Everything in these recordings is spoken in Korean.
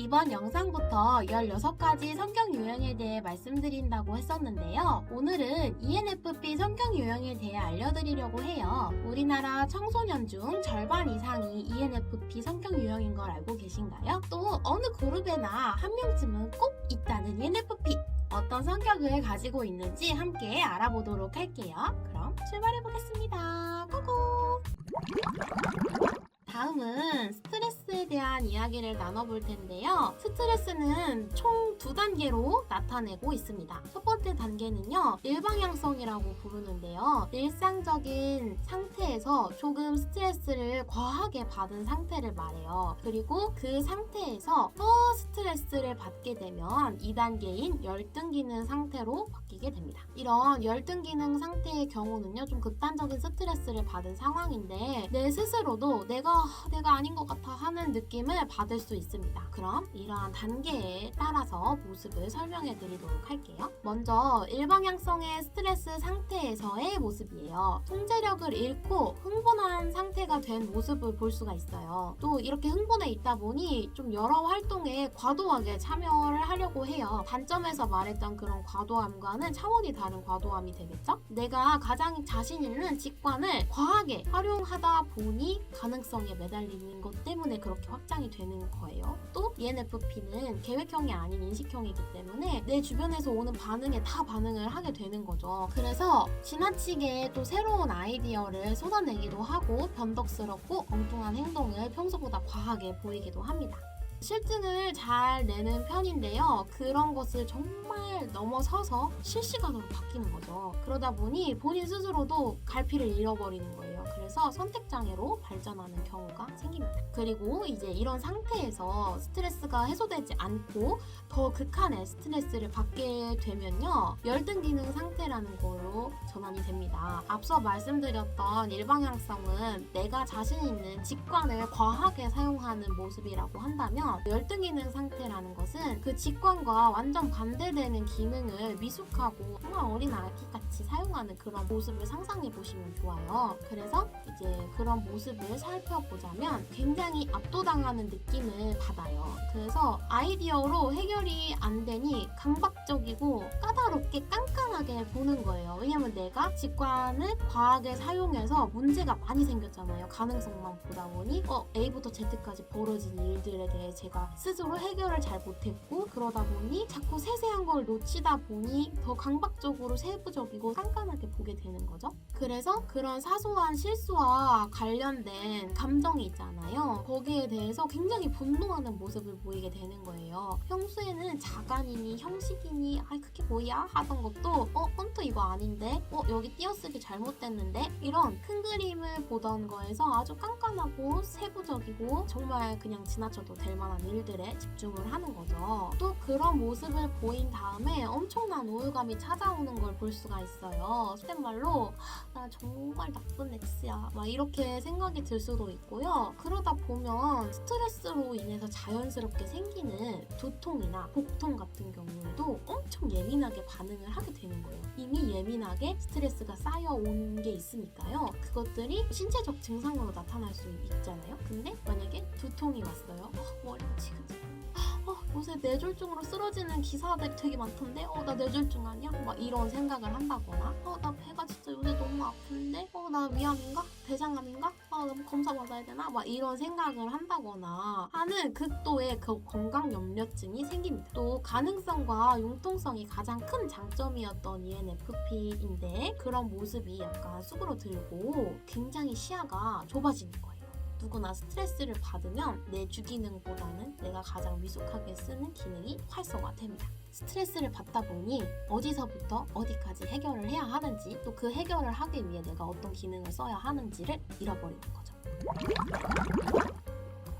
이번 영상부터 16가지 성격 유형에 대해 말씀드린다고 했었는데요. 오늘은 ENFP 성격 유형에 대해 알려드리려고 해요. 우리나라 청소년 중 절반 이상이 ENFP 성격 유형인 걸 알고 계신가요? 또 어느 그룹에나 한 명쯤은 꼭 있다는 ENFP! 어떤 성격을 가지고 있는지 함께 알아보도록 할게요. 그럼 출발해보겠습니다. 고고! 다음은 스트레스에 대한 이야기를 나눠볼 텐데요. 스트레스는 총 두 단계로 나타내고 있습니다. 첫 번째 단계는요, 일방향성이라고 부르는데요. 일상적인 상태에서 조금 스트레스를 과하게 받은 상태를 말해요. 그리고 그 상태에서 더 스트레스를 받게 되면 2단계인 열등기능 상태로 바뀌게 됩니다. 이런 열등기능 상태의 경우는요, 좀 극단적인 스트레스를 받은 상황인데 내 스스로도 내가 아닌 것 같아 하는 느낌을 받을 수 있습니다. 그럼 이러한 단계에 따라서 모습을 설명해 드리도록 할게요. 먼저 일방향성의 스트레스 상태에서의 모습이에요. 통제력을 잃고 흥분한 상태가 된 모습을 볼 수가 있어요. 또 이렇게 흥분해 있다 보니 좀 여러 활동에 과도하게 참여를 하려고 해요. 단점에서 말했던 그런 과도함과는 차원이 다른 과도함이 되겠죠? 내가 가장 자신 있는 직관을 과하게 활용하다 보니 가능성에 매달리는 것 때문에 그렇게 확장이 되는 거예요. 또 ENFP는 계획형이 아닌 인식형이기 때문에 내 주변에서 오는 반응에 다 반응을 하게 되는 거죠. 그래서 지나치게 또 새로운 아이디어를 쏟아내기도 하고 변덕스럽고 엉뚱한 행동을 평소보다 과하게 보이기도 합니다. 실증을 잘 내는 편인데요. 그런 것을 정말 넘어서서 실시간으로 바뀌는 거죠. 그러다 보니 본인 스스로도 갈피를 잃어버리는 거예요. 그래서 선택장애로 발전하는 경우가 생깁니다. 그리고 이제 이런 상태에서 스트레스가 해소되지 않고 더 극한의 스트레스를 받게 되면요, 열등기능 상태라는 걸로 전환이 됩니다. 앞서 말씀드렸던 일방향성은 내가 자신 있는 직관을 과하게 사용하는 모습이라고 한다면, 열등기능 상태라는 것은 그 직관과 완전 반대되는 기능을 미숙하고 정말 어린 아기같이 사용하는 그런 모습을 상상해 보시면 좋아요. 그래서 이제 그런 모습을 살펴보자면 굉장히 압도당하는 느낌을 받아요. 그래서 아이디어로 해결이 안 되니 강박적이고 까다롭게 깐깐하게 보는 거예요. 왜냐면 내가 직관을 과하게 사용해서 문제가 많이 생겼잖아요. 가능성만 보다 보니 A부터 Z까지 벌어진 일들에 대해 제가 스스로 해결을 잘 못했고, 그러다 보니 자꾸 세세한 걸 놓치다 보니 더 강박적으로 세부적이고 깐깐하게 보게 되는 거죠. 그래서 그런 사소한 실수와 관련된 감정이 있잖아요. 거기에 대해서 굉장히 분노하는 모습을 보이게 되는 거예요. 평소에는 자간이니 형식이니 그게 뭐야 하던 것도 폰트 이거 아닌데 여기 띄어쓰기 잘못됐는데, 이런 큰 그림을 보던 거에서 아주 깐깐하고 세부적이고 정말 그냥 지나쳐도 될 만한 일들에 집중을 하는 거죠. 또 그런 모습을 보인 다음에 엄청난 우울감이 찾아오는 걸 볼 수가 있어요. 속된 말로 나 정말 나쁜 X야 막 이렇게 생각이 들 수도 있고요. 그러다 보면 스트레스로 인해서 자연스럽게 생기는 두통이나 복통 같은 경우에도 엄청 예민하게 반응을 하게 되는 거예요. 이미 예민하게 스트레스가 쌓여온 게 있으니까요. 그것들이 신체적 증상으로 나타날 수 있잖아요. 근데 만약에 두통이 왔어요. 머리가 지금 요새 뇌졸중으로 쓰러지는 기사들이 되게 많던데 나 뇌졸중 아니야? 막 이런 생각을 한다거나 나 배가 진짜 요새 너무 아픈데 나 위암인가? 대장암인가? 너무 검사 받아야 되나? 막 이런 생각을 한다거나 하는 극도의 그 건강 염려증이 생깁니다. 또 가능성과 융통성이 가장 큰 장점이었던 ENFP인데 그런 모습이 약간 수그러들고 굉장히 시야가 좁아지는 거예요. 누구나 스트레스를 받으면 내 주기능보다는 내가 가장 미숙하게 쓰는 기능이 활성화됩니다. 스트레스를 받다 보니 어디서부터 어디까지 해결을 해야 하는지, 또 그 해결을 하기 위해 내가 어떤 기능을 써야 하는지를 잃어버리는 거죠.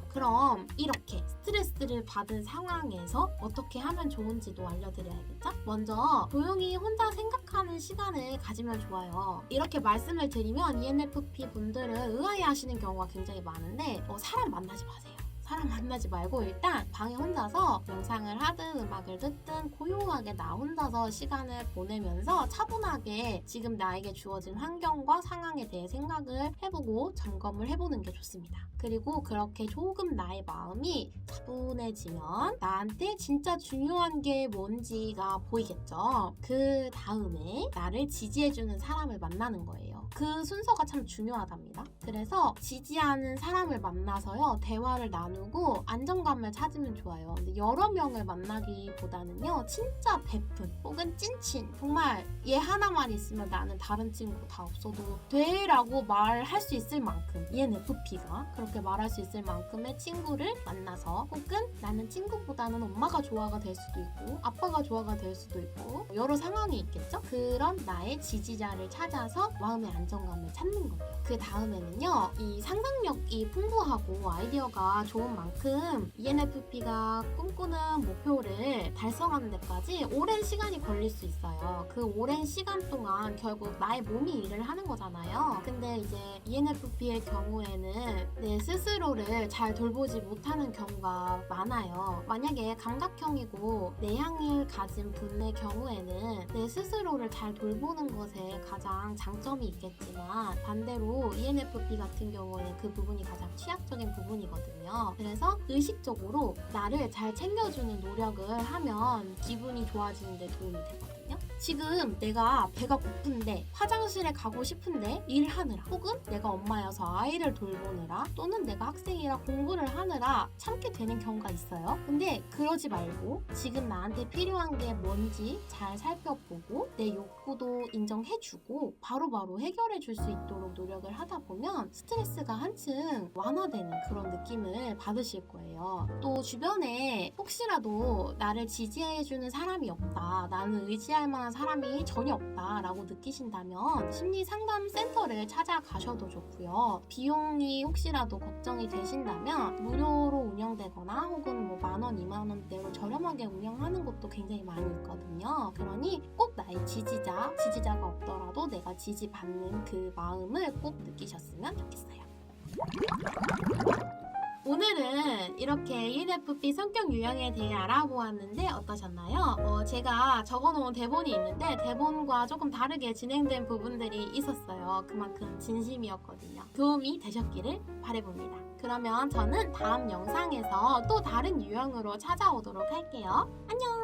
그럼 이렇게 스트레스를 받은 상황에서 어떻게 하면 좋은지도 알려드려야겠죠? 먼저 조용히 혼자 생각하는 시간을 가지면 좋아요. 이렇게 말씀을 드리면 ENFP 분들은 의아해하시는 경우가 굉장히 많은데 사람 만나지 마세요. 사람 만나지 말고 일단 방에 혼자서 명상을 하든 음악을 듣든 고요하게 나 혼자서 시간을 보내면서 차분하게 지금 나에게 주어진 환경과 상황에 대해 생각을 해보고 점검을 해보는 게 좋습니다. 그리고 그렇게 조금 나의 마음이 차분해지면 나한테 진짜 중요한 게 뭔지가 보이겠죠. 그 다음에 나를 지지해주는 사람을 만나는 거예요. 그 순서가 참 중요하답니다. 그래서 지지하는 사람을 만나서요, 대화를 나누고 안정감을 찾으면 좋아요. 근데 여러 명을 만나기보다는요, 진짜 베푼 혹은 찐친, 정말 얘 하나만 있으면 나는 다른 친구 다 없어도 돼 라고 말할 수 있을 만큼, ENFP가 그렇게 말할 수 있을 만큼의 친구를 만나서, 혹은 나는 친구보다는 엄마가 조화가 될 수도 있고 아빠가 조화가 될 수도 있고 여러 상황이 있겠죠? 그런 나의 지지자를 찾아서 마음의 안정감을 찾는 거예요. 그 다음에는요, 이 상상력이 풍부하고 아이디어가 좋은 만큼 ENFP가 꿈꾸는 목표를 달성하는 데까지 오랜 시간이 걸릴 수 있어요. 그 오랜 시간 동안 결국 나의 몸이 일을 하는 거잖아요. 근데 이제 ENFP의 경우에는 내 스스로를 잘 돌보지 못하는 경우가 많아요. 만약에 감각형이고 내향을 가진 분의 경우에는 내 스스로를 잘 돌보는 것에 가장 장점이 있겠지만, 반대로 ENFP 같은 경우에는 그 부분이 가장 취약적인 부분이거든요. 그래서 의식적으로 나를 잘 챙겨주는 노력을 하면 기분이 좋아지는 데 도움이 되거든요. 지금 내가 배가 고픈데 화장실에 가고 싶은데 일하느라, 혹은 내가 엄마여서 아이를 돌보느라, 또는 내가 학생이라 공부를 하느라 참게 되는 경우가 있어요. 근데 그러지 말고 지금 나한테 필요한 게 뭔지 잘 살펴보고 내 욕구도 인정해주고 바로바로 해결해 줄 수 있도록 노력을 하다 보면 스트레스가 한층 완화되는 그런 느낌을 받으실 거예요. 또 주변에 혹시라도 나를 지지해주는 사람이 없다, 나는 의지할 만한 사람이 전혀 없다 라고 느끼신다면 심리상담센터를 찾아가셔도 좋고요. 비용이 혹시라도 걱정이 되신다면 무료로 운영되거나 혹은 뭐 10,000원, 20,000원대로 저렴하게 운영하는 곳도 굉장히 많이 있거든요. 그러니 꼭 나의 지지자가 없더라도 내가 지지받는 그 마음을 꼭 느끼셨으면 좋겠어요. 오늘은 이렇게 ENFP 성격 유형에 대해 알아보았는데 어떠셨나요? 제가 적어놓은 대본이 있는데 대본과 조금 다르게 진행된 부분들이 있었어요. 그만큼 진심이었거든요. 도움이 되셨기를 바라봅니다. 그러면 저는 다음 영상에서 또 다른 유형으로 찾아오도록 할게요. 안녕!